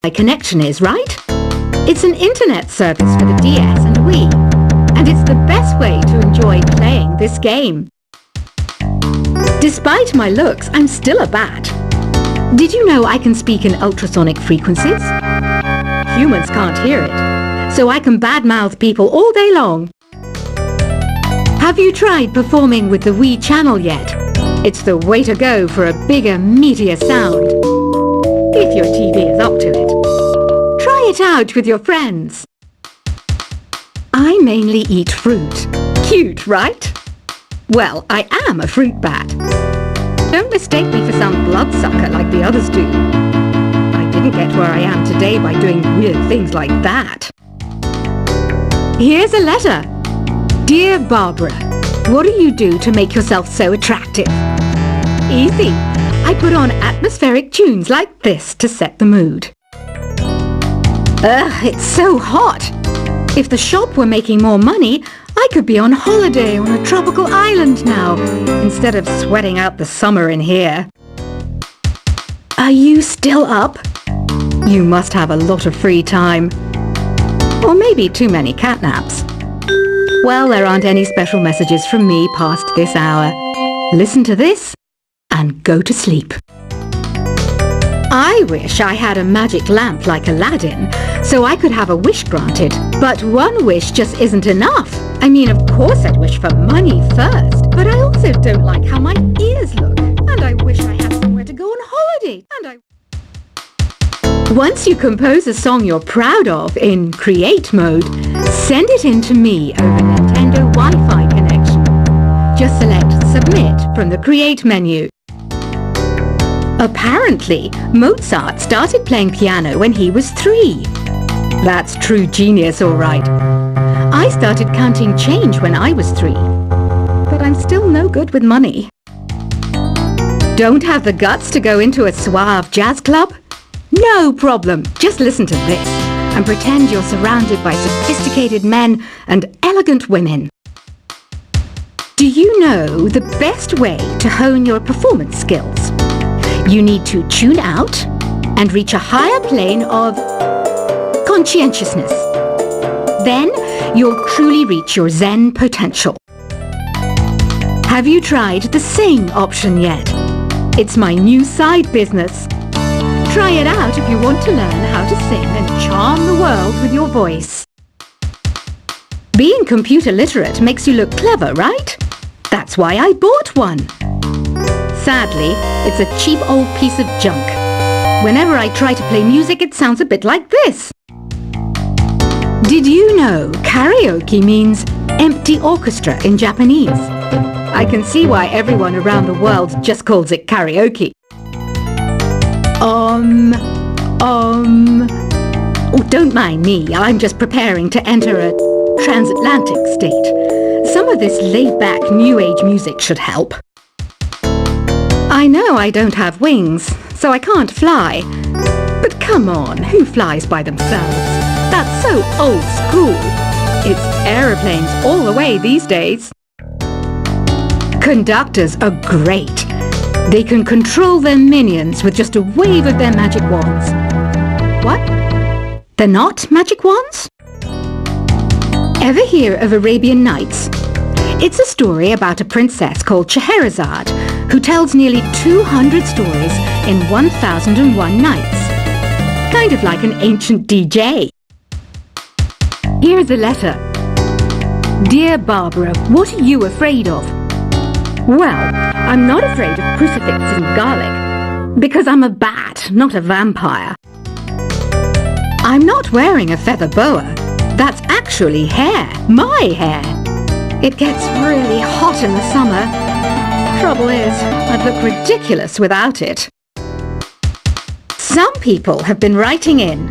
My connection is, right? It's an internet service for the DS and Wii, and it's the best way to enjoy playing this game. Despite my looks, I'm still a bat. Did you know I can speak in ultrasonic frequencies? Humans can't hear it, so I can badmouth people all day long. Have you tried performing with the Wii channel yet? It's the way to go for a bigger, meatier sound. If your TV is up to it. Try it out with your friends. I mainly eat fruit. Cute, right? Well, I am a fruit bat. Don't mistake me for some bloodsucker like the others do. I didn't get where I am today by doing weird things like that. Here's a letter. Dear Barbara, what do you do to make yourself so attractive? Easy. I put on atmospheric tunes like this to set the mood. Ugh, it's so hot. If the shop were making more money, I could be on holiday on a tropical island now, instead of sweating out the summer in here. Are you still up? You must have a lot of free time. Or maybe too many catnaps. Well, there aren't any special messages from me past this hour. Listen to this and go to sleep. I wish I had a magic lamp like Aladdin, so I could have a wish granted. But one wish just isn't enough. I mean, of course I'd wish for money first, but I also don't like how my ears look. And I wish I had somewhere to go on holiday. Once you compose a song you're proud of in Create mode, send it in to me over Nintendo Wi-Fi connection. Just select Submit from the Create menu. Apparently, Mozart started playing piano when he was 3. That's true genius, all right. I started counting change when I was 3, but I'm still no good with money. Don't have the guts to go into a suave jazz club? No problem. Just listen to this and pretend you're surrounded by sophisticated men and elegant women. Do you know the best way to hone your performance skills? You need to tune out and reach a higher plane of conscientiousness. Then you'll truly reach your Zen potential. Have you tried the Sing option yet? It's my new side business. Try it out if you want to learn how to sing and charm the world with your voice. Being computer literate makes you look clever, right? That's why I bought one. Sadly, it's a cheap old piece of junk. Whenever I try to play music, it sounds a bit like this. Did you know karaoke means empty orchestra in Japanese? I can see why everyone around the world just calls it karaoke. Oh, don't mind me. I'm just preparing to enter a transatlantic state. Some of this laid-back new age music should help. I know I don't have wings, so I can't fly. But come on, who flies by themselves? That's so old school. It's aeroplanes all the way these days. Conductors are great. They can control their minions with just a wave of their magic wands. What? They're not magic wands? Ever hear of Arabian Nights? It's a story about a princess called Scheherazade who tells nearly 200 stories in 1001 nights. Kind of like an ancient DJ. Here's a letter. Dear Barbara, what are you afraid of? Well, I'm not afraid of crucifixes and garlic, because I'm a bat, not a vampire. I'm not wearing a feather boa. That's actually hair, my hair. It gets really hot in the summer. Trouble is, I'd look ridiculous without it. Some people have been writing in,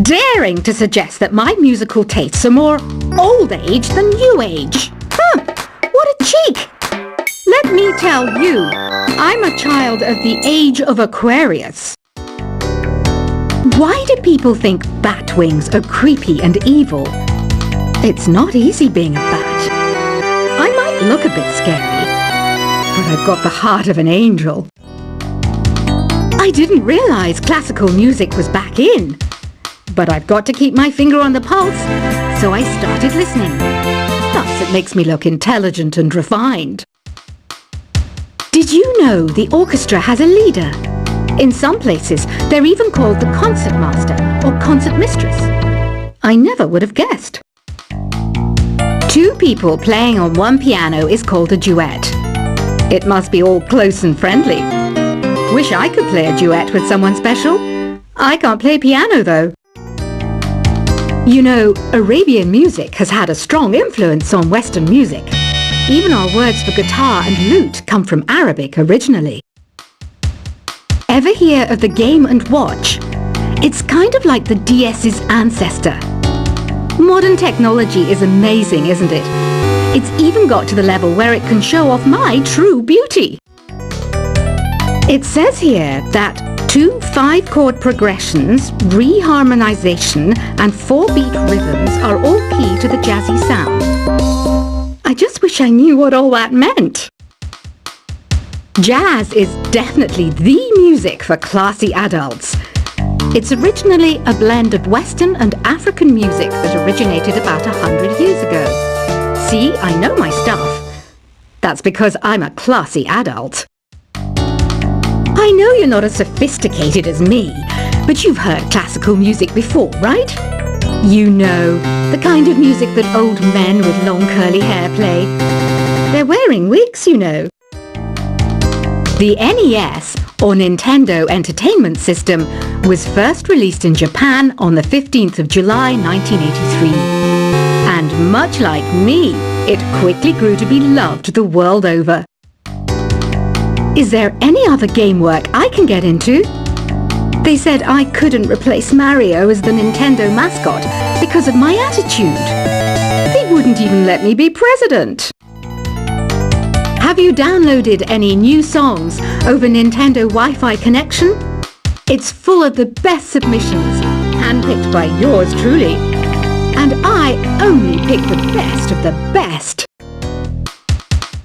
daring to suggest that my musical tastes are more old age than new age. What a cheek! Let me tell you, I'm a child of the age of Aquarius. Why do people think bat wings are creepy and evil? It's not easy being a bat. I might look a bit scary, but I've got the heart of an angel. I didn't realize classical music was back in. But I've got to keep my finger on the pulse, so I started listening. Thus, it makes me look intelligent and refined. Did you know the orchestra has a leader? In some places, they're even called the concertmaster or concertmistress. I never would have guessed. Two people playing on one piano is called a duet. It must be all close and friendly. Wish I could play a duet with someone special. I can't play piano though. You know, Arabian music has had a strong influence on Western music. Even our words for guitar and lute come from Arabic originally. Ever hear of the Game & Watch? It's kind of like the DS's ancestor. Modern technology is amazing, isn't it? It's even got to the level where it can show off my true beauty. It says here that 2 5-chord progressions, reharmonization and 4-beat rhythms are all key to the jazzy sound. I just wish I knew what all that meant. Jazz is definitely the music for classy adults. It's originally a blend of Western and African music that originated about 100 years ago. See, I know my stuff. That's because I'm a classy adult. I know you're not as sophisticated as me, but you've heard classical music before, right? You know, the kind of music that old men with long curly hair play. They're wearing wigs, you know. The NES, or Nintendo Entertainment System, was first released in Japan on the 15th of July 1983. And much like me, it quickly grew to be loved the world over. Is there any other game work I can get into? They said I couldn't replace Mario as the Nintendo mascot because of my attitude. They wouldn't even let me be president. Have you downloaded any new songs over Nintendo Wi-Fi connection? It's full of the best submissions, handpicked by yours truly. And I only pick the best of the best.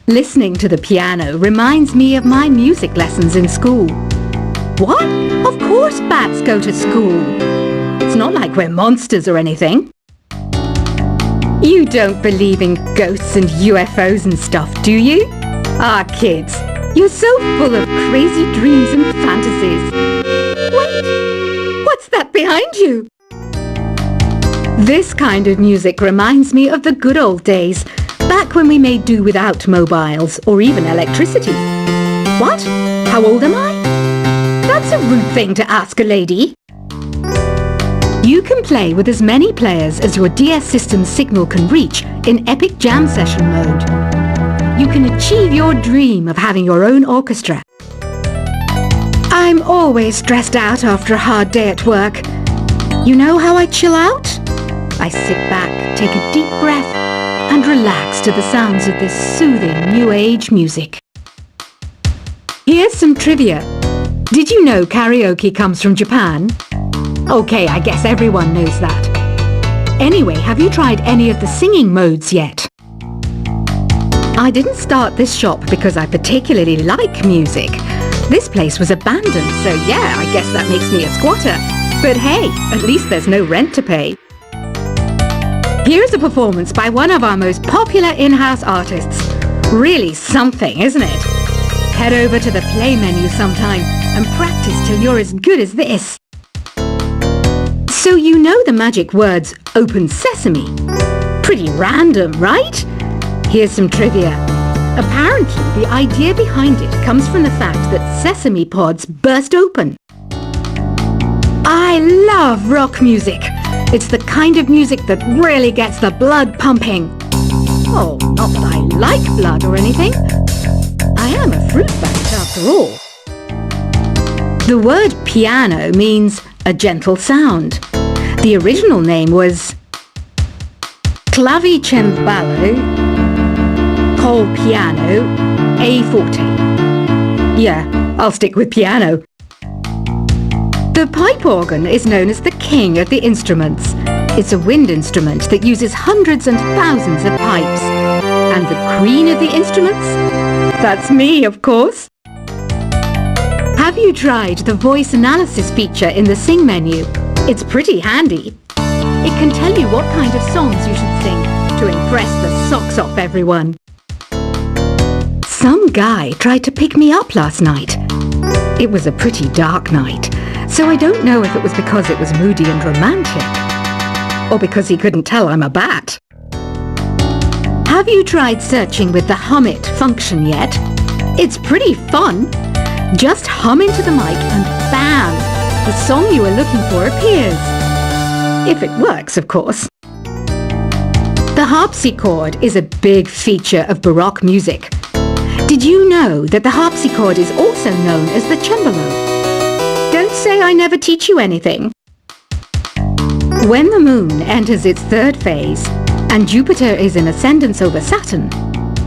Listening to the piano reminds me of my music lessons in school. What? Of course bats go to school. It's not like we're monsters or anything. You don't believe in ghosts and UFOs and stuff, do you? Ah, kids, you're so full of crazy dreams and fantasies. Wait, what's that behind you? This kind of music reminds me of the good old days, back when we made do without mobiles or even electricity. What? How old am I? That's a rude thing to ask a lady. You can play with as many players as your DS system's signal can reach in Epic Jam Session mode. You can achieve your dream of having your own orchestra. I'm always stressed out after a hard day at work. You know how I chill out? I sit back, take a deep breath, and relax to the sounds of this soothing new age music. Here's some trivia. Did you know karaoke comes from Japan? Okay, I guess everyone knows that. Anyway, have you tried any of the singing modes yet? I didn't start this shop because I particularly like music. This place was abandoned, so yeah, I guess that makes me a squatter. But hey, at least there's no rent to pay. Here's a performance by one of our most popular in-house artists. Really something, isn't it? Head over to the play menu sometime and practice till you're as good as this. So you know the magic words open sesame? Pretty random, right? Here's some trivia. Apparently, the idea behind it comes from the fact that sesame pods burst open. I love rock music. It's the kind of music that really gets the blood pumping. Oh, not that I like blood or anything. I am a fruit bat after all. The word piano means a gentle sound. The original name was clavicembalo col piano a forte. Yeah, I'll stick with piano. The pipe organ is known as the king of the instruments. It's a wind instrument that uses hundreds and thousands of pipes. And the queen of the instruments? That's me, of course. Have you tried the voice analysis feature in the Sing menu? It's pretty handy. It can tell you what kind of songs you should sing to impress the socks off everyone. Some guy tried to pick me up last night. It was a pretty dark night, so I don't know if it was because it was moody and romantic, or because he couldn't tell I'm a bat. Have you tried searching with the Hum It function yet? It's pretty fun. Just hum into the mic and bam! The song you are looking for appears. If it works, of course. The harpsichord is a big feature of Baroque music. Did you know that the harpsichord is also known as the cembalo? Don't say I never teach you anything. When the moon enters its third phase and Jupiter is in ascendance over Saturn,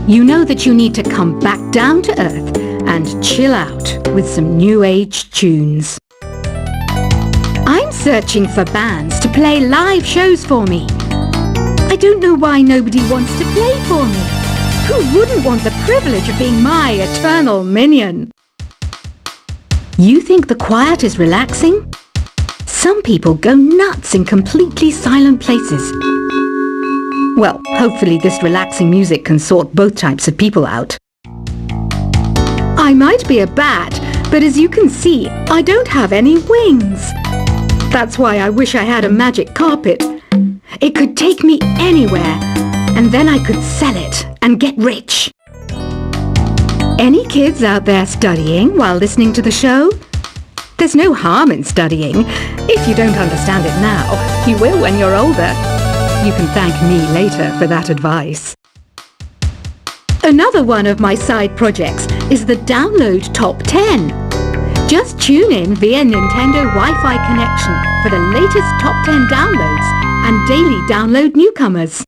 you know that you need to come back down to Earth and chill out with some new age tunes. I'm searching for bands to play live shows for me. I don't know why nobody wants to play for me. Who wouldn't want the privilege of being my eternal minion? You think the quiet is relaxing? Some people go nuts in completely silent places. Well, hopefully this relaxing music can sort both types of people out. I might be a bat, but as you can see, I don't have any wings. That's why I wish I had a magic carpet. It could take me anywhere, and then I could sell it and get rich. Any kids out there studying while listening to the show? There's no harm in studying. If you don't understand it now, you will when you're older. You can thank me later for that advice. Another one of my side projects is the Download Top 10. Just tune in via Nintendo Wi-Fi connection for the latest Top 10 downloads and daily download newcomers.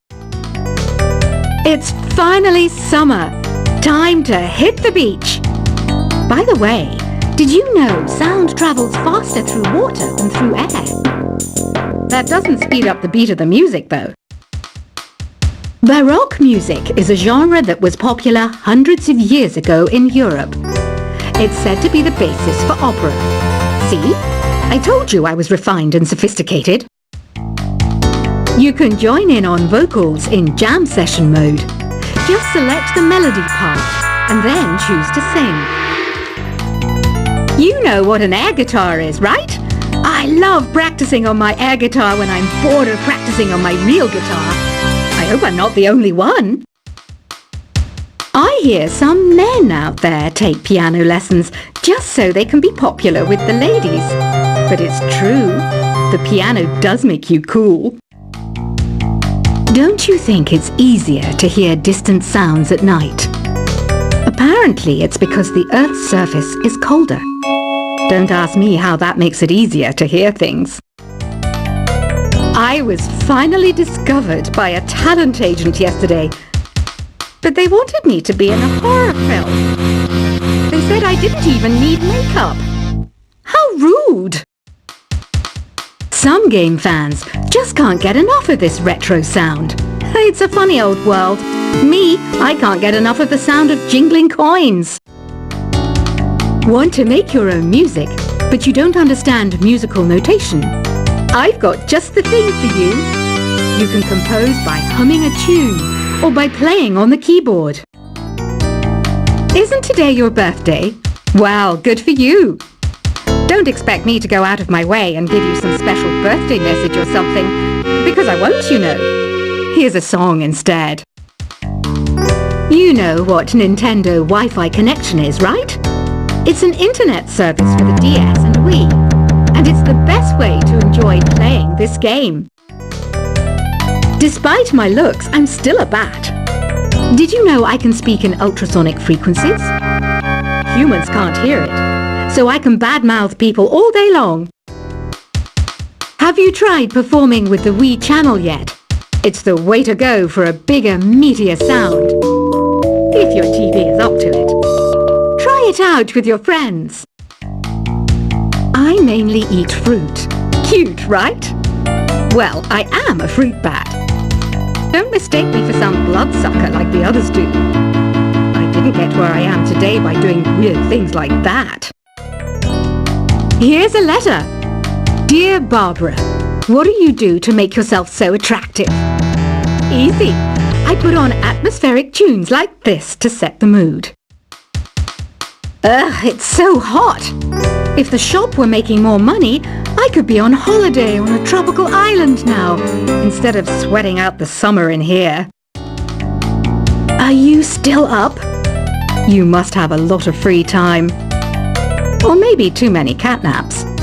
It's finally summer. Time to hit the beach. By the way, did you know sound travels faster through water than through air? That doesn't speed up the beat of the music, though. Baroque music is a genre that was popular hundreds of years ago in Europe. It's said to be the basis for opera. See? I told you I was refined and sophisticated. You can join in on vocals in jam session mode. Just select the melody part and then choose to sing. You know what an air guitar is, right? I love practicing on my air guitar when I'm bored of practicing on my real guitar. I hope I'm not the only one. I hear some men out there take piano lessons just so they can be popular with the ladies. But it's true, the piano does make you cool. Don't you think it's easier to hear distant sounds at night? Apparently it's because the Earth's surface is colder. Don't ask me how that makes it easier to hear things. I was finally discovered by a talent agent yesterday, but they wanted me to be in a horror film. They said I didn't even need makeup. How rude! Some game fans just can't get enough of this retro sound. It's a funny old world. Me, I can't get enough of the sound of jingling coins. Want to make your own music, but you don't understand musical notation? I've got just the thing for you. You can compose by humming a tune or by playing on the keyboard. Isn't today your birthday? Well, good for you. Don't expect me to go out of my way and give you some special birthday message or something, because I won't, you know. Here's a song instead. You know what Nintendo Wi-Fi connection is, right? It's an internet service for the DS and Wii, and it's the best way to enjoy playing this game. Despite my looks, I'm still a bat. Did you know I can speak in ultrasonic frequencies? Humans can't hear it, so I can badmouth people all day long. Have you tried performing with the Wii channel yet? It's the way to go for a bigger, meatier sound. If your TV is up to it. Try it out with your friends. I mainly eat fruit. Cute, right? Well, I am a fruit bat. Don't mistake me for some bloodsucker like the others do. I didn't get where I am today by doing weird things like that. Here's a letter. Dear Barbara, what do you do to make yourself so attractive? Easy. I put on atmospheric tunes like this to set the mood. Ugh, it's so hot. If the shop were making more money, I could be on holiday on a tropical island now, instead of sweating out the summer in here. Are you still up? You must have a lot of free time. Or maybe too many catnaps.